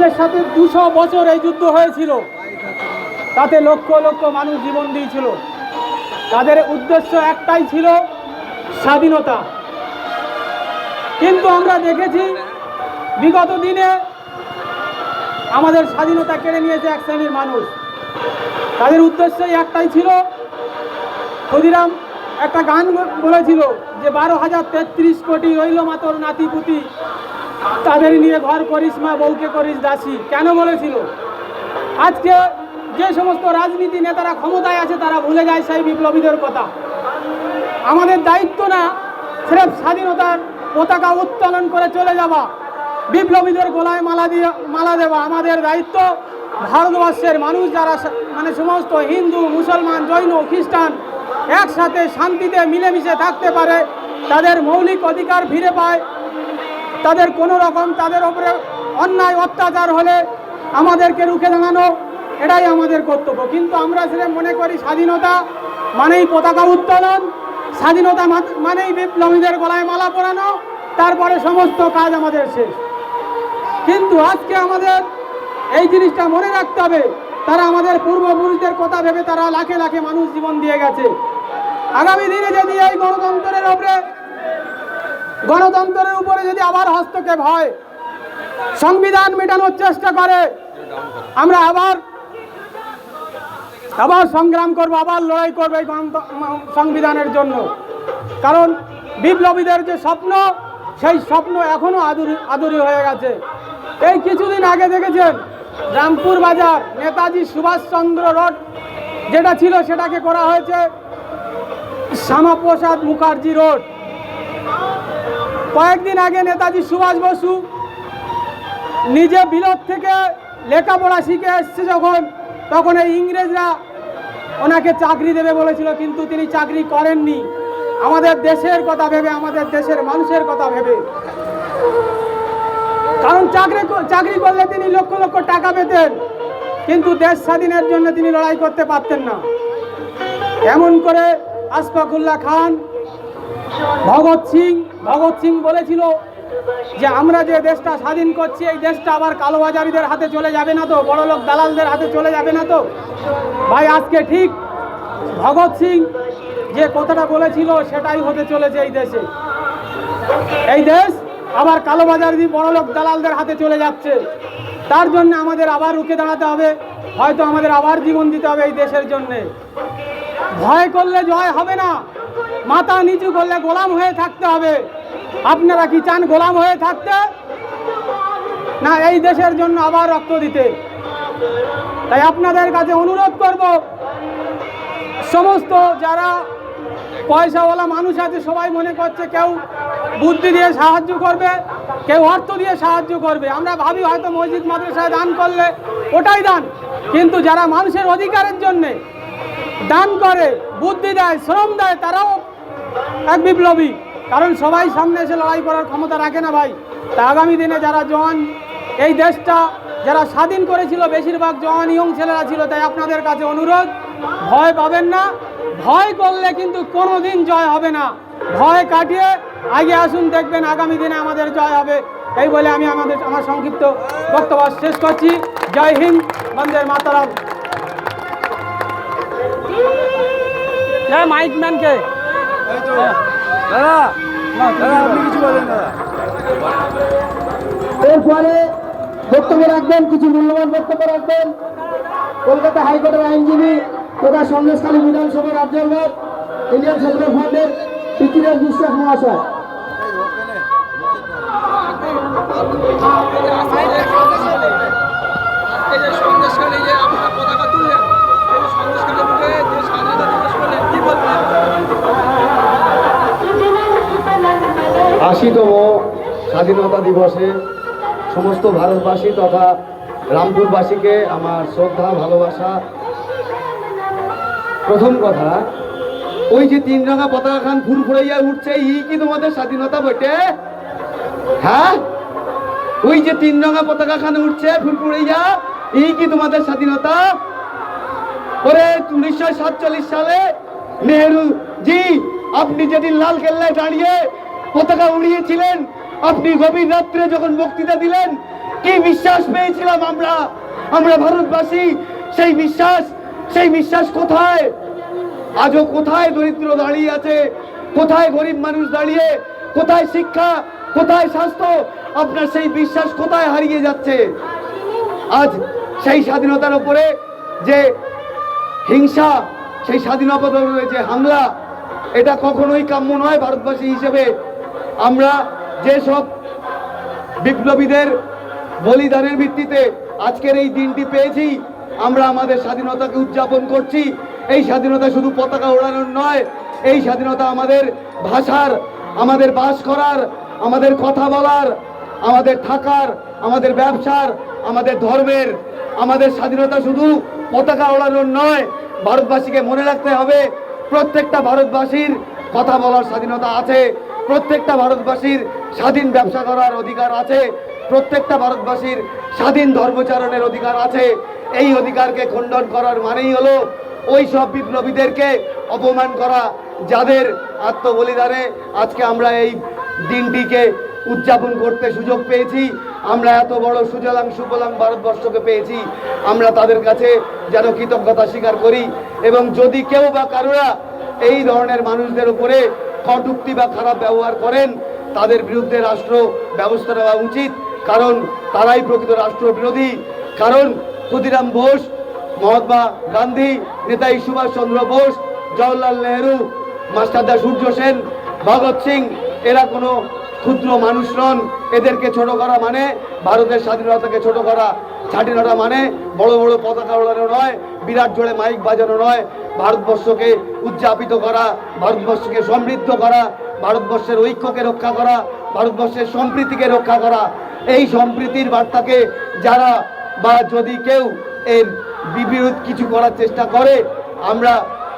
আমাদের সাথে 200 বছর এই যুদ্ধ হয়েছিল, তাতে লক্ষ লক্ষ মানুষ জীবন দিয়েছিল। তাদের উদ্দেশ্য একটাই ছিল, স্বাধীনতা। কিন্তু আমরা দেখেছি বিগত দিনে আমাদের স্বাধীনতা কেড়ে নিয়েছে এক শ্রেণীর মানুষ। তাদের উদ্দেশ্যই একটাই ছিল, ক্ষুদিরাম একটা গান বলেছিল যে 12,033 কোটি রইল মাতর নাতিপুতি, তাদের নিয়ে ঘর করিস মা, বউকে করিস দাসী। কেন বলেছিল? আজকে যে সমস্ত রাজনীতি নেতারা ক্ষমতায় আছে তারা ভুলে যায় সেই বিপ্লবীদের কথা। আমাদের দায়িত্ব না স্রেফ স্বাধীনতার পতাকা উত্তোলন করে চলে যাওয়া, বিপ্লবীদের গলায় মালা দেওয়া। আমাদের দায়িত্ব ভারতবর্ষের মানুষ যারা মানে সমস্ত হিন্দু, মুসলমান, জৈন, খ্রিস্টান একসাথে শান্তিতে মিলেমিশে থাকতে পারে, তাদের মৌলিক অধিকার ফিরে পায়, তাদের কোনো রকম তাদের উপরে অন্যায় অত্যাচার হলে আমাদেরকে রুখে দাঁড়ানো, এটাই আমাদের কর্তব্য। কিন্তু আমরা সেটা মনে করি স্বাধীনতা মানেই পতাকা উত্তোলন, স্বাধীনতা মানেই বিপ্লবীদের গলায় মালা পরানো, তারপরে সমস্ত কাজ আমাদের শেষ। কিন্তু আজকে আমাদের এই জিনিসটা মনে রাখতে হবে, তারা আমাদের পূর্বপুরুষদের কথা ভেবে তারা লাখে লাখে মানুষ জীবন দিয়ে গেছে। আগামী দিনে যদি এই গণতন্ত্রের উপরে যদি আবার হস্তক্ষেপ হয়, সংবিধান মেটানোর চেষ্টা করে, আমরা আবার সংগ্রাম করব, আবার লড়াই করবো এই সংবিধানের জন্য। কারণ বিপ্লবীদের যে স্বপ্ন, সেই স্বপ্ন এখনো আদুরি হয়ে গেছে। এই কিছুদিন আগে দেখেছেন রামপুর বাজার নেতাজি সুভাষচন্দ্র রোড যেটা ছিল সেটাকে করা হয়েছে শ্যামাপ্রসাদ মুখার্জি রোড। কয়েকদিন আগে নেতাজি সুভাষ বসু নিজে বিলত থেকে লেখাপড়া শিখে এসছে যখন, তখন এই ইংরেজরা ওনাকে চাকরি দেবে বলেছিল, কিন্তু তিনি চাকরি করেননি। আমাদের দেশের কথা ভেবে, আমাদের দেশের মানুষের কথা ভেবে। কারণ চাকরি করলে তিনি লক্ষ লক্ষ টাকা পেতেন, কিন্তু দেশ স্বাধীনের জন্য তিনি লড়াই করতে পারতেন না। এমন করে আশফাকুল্লাহ খান, ভগৎ সিং বলেছিল যে আমরা যে দেশটা স্বাধীন করছি, এই দেশটা আবার কালোবাজারিদের হাতে চলে যাবে না তো, বড়লোক দালালদের হাতে চলে যাবে না তো। ভাই আজকে ঠিক ভগৎ সিং যে কথাটা বলেছিল সেটাই হতে চলেছে। এই দেশ আবার কালোবাজারি বড়লোক দালালদের হাতে চলে যাচ্ছে। তার জন্য আমাদের আবার রুখে দাঁড়াতে হবে, হয়তো আমাদের আবার জীবন দিতে হবে এই দেশের জন্যে। ভয় করলে জয় হবে না, মাথা নিচু করলে গোলাম হয়ে থাকতে হবে। আপনারা কি চান গোলাম হয়ে থাকতে, না এই দেশের জন্য আবার রক্ত দিতে? তাই আপনাদের কাছে অনুরোধ করব, সমস্ত যারা পয়সাওয়ালা মানুষ আছে সবাই মনে করছে কেউ বুদ্ধি দিয়ে সাহায্য করবে, কেউ অর্থ দিয়ে সাহায্য করবে। আমরা ভাবি হয়তো মসজিদ মাদ্রাসায় দান করলে ওটাই দান, কিন্তু যারা মানুষের অধিকারের জন্যে দান করে, বুদ্ধি দেয়, শ্রম দেয়, তারাও এক বিপ্লবী। কারণ সবাই সামনে এসে লড়াই করার ক্ষমতা রাখে না ভাই। তা আগামী দিনে যারা জওয়ান, এই দেশটা যারা স্বাধীন করেছিল বেশিরভাগ জওয়ান ইয়ং ছেলেরা ছিল। তাই আপনাদের কাছে অনুরোধ, ভয় পাবেন না। ভয় করলে কিন্তু কোনোদিন জয় হবে না। ভয় কাটিয়ে আগে আসুন, দেখবেন আগামী দিনে আমাদের জয় হবে। এই বলে আমি আমার সংক্ষিপ্ত বক্তব্য শেষ করছি। জয় হিন্দ, বন্দে মাতরম। মাইক ম্যানকে এরপরে বক্তব্য রাখবেন, কিছু মূল্যবান বক্তব্য রাখবেন কলকাতা হাইকোর্টের আইনজীবী তথা সন্দেশখালী বিধানসভার অবজারভার ইন্ডিয়ান সেকুলার ফ্রন্টের পৃথ্বীরাজ বিশ্বাস মহাশয়। আশিতম স্বাধীনতা দিবসে সমস্ত ভারতবাসী তথা রামপুরবাসীকে আমার শ্রদ্ধা ভালোবাসা। প্রথম কথা, ওই যে 3 রঙা পতাকা খান ফুরফুরাইয়া উঠছে, এই কি তোমাদের স্বাধীনতা বটে? হ্যাঁ, ওই যে 3 রঙা পতাকা খান উঠছে ফুরফুরাইয়া, এই কি তোমাদের স্বাধীনতা? ওরে 1947 সালে নেহেরু জি, আপনি যেদিন লাল কেল্লায় দাঁড়িয়ে পতাকা উড়িয়েছিলেন, আপনি গভীর রাত্রে যখন বক্তৃতা দিলেন, কি বিশ্বাস পেয়েছিলাম আমরা আমরা ভারতবাসী, সেই বিশ্বাস কোথায়? আজও কোথায় দরিদ্র দাঁড়িয়ে আছে, কোথায় গরিব মানুষ দাঁড়িয়ে, কোথায় শিক্ষা, কোথায় স্বাস্থ্য? আপনার সেই বিশ্বাস কোথায় হারিয়ে যাচ্ছে? আজ সেই স্বাধীনতার উপরে যে হিংসা, সেই স্বাধীনতার উপরে যে হামলা, এটা কখনোই কাম্য নয়। ভারতবাসী হিসেবে আমরা যেসব বিপ্লবীদের বলিদানের ভিত্তিতে আজকের এই দিনটি পেয়েছি, আমরা আমাদের স্বাধীনতাকে উদযাপন করছি। এই স্বাধীনতা শুধু পতাকা ওড়ানোর নয়, এই স্বাধীনতা আমাদের ভাষার, আমাদের বাস করার, আমাদের কথা বলার, আমাদের থাকার, আমাদের ব্যবসার, আমাদের ধর্মের। আমাদের স্বাধীনতা শুধু পতাকা ওড়ানোর নয়। ভারতবাসীকে মনে রাখতে হবে, প্রত্যেকটা ভারতবাসীর কথা বলার স্বাধীনতা আছে, প্রত্যেকটা ভারতবাসীর স্বাধীন ব্যবসা করার অধিকার আছে, প্রত্যেকটা ভারতবাসীর স্বাধীন ধর্মচারণের অধিকার আছে। এই অধিকারকে খণ্ডন করার মানেই হলো ওই সব বিপ্লবীদেরকে অপমান করা, যাদের আত্মবলিদানে আজকে আমরা এই দিনটিকে উদযাপন করতে সুযোগ পেয়েছি। আমরা এত বড় সুজলাং সুফলাং ভারতবর্ষকে পেয়েছি, আমরা তাদের কাছে যেন কৃতজ্ঞতা স্বীকার করি। এবং যদি কেউ বা কারোরা এই ধরনের মানুষদের উপরে কটূক্তি বা খারাপ ব্যবহার করেন, তাদের বিরুদ্ধে রাষ্ট্র ব্যবস্থা নেওয়া উচিত, কারণ তারাই প্রকৃত রাষ্ট্রবিরোধী। কারণ ক্ষুদিরাম বোস, মহাত্মা গান্ধী, নেতাজি সুভাষচন্দ্র বোস, জওহরলাল নেহরু, মাস্টারদা সূর্য সেন, ভগৎ সিং এরা কোনো ক্ষুদ্র মানুষ নন। এদেরকে ছোট করা মানে ভারতের স্বাধীনতাকে ছোট করা। স্বাধীনতা মানে বড় বড় পতাকা ওড়ানো নয়, বিরাট জোরে মাইক বাজানো নয়। ভারতবর্ষকে উদযাপিত করা, ভারতবর্ষকে সমৃদ্ধ করা, ভারতবর্ষের ঐক্যকে রক্ষা করা, ভারতবর্ষের সম্প্রীতিকে রক্ষা করা। এই সম্প্রীতির বার্তাকে যারা বা যদি কেউ এর বিপরীত কিছু করার চেষ্টা করে, আমরা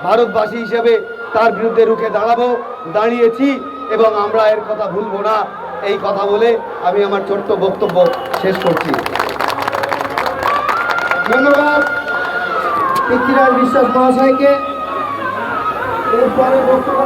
ভারতবাসী হিসেবে তার বিরুদ্ধে রুখে দাঁড়াবো, দাঁড়িয়েছি এবং আমরা এর কথা ভুলবো না। এই কথা বলে আমি আমার ছোট্ট বক্তব্য শেষ করছি। ধন্যবাদ পৃথ্বীরাজ বিশ্বাস মহাশয়কে। এরপরে বক্তব্য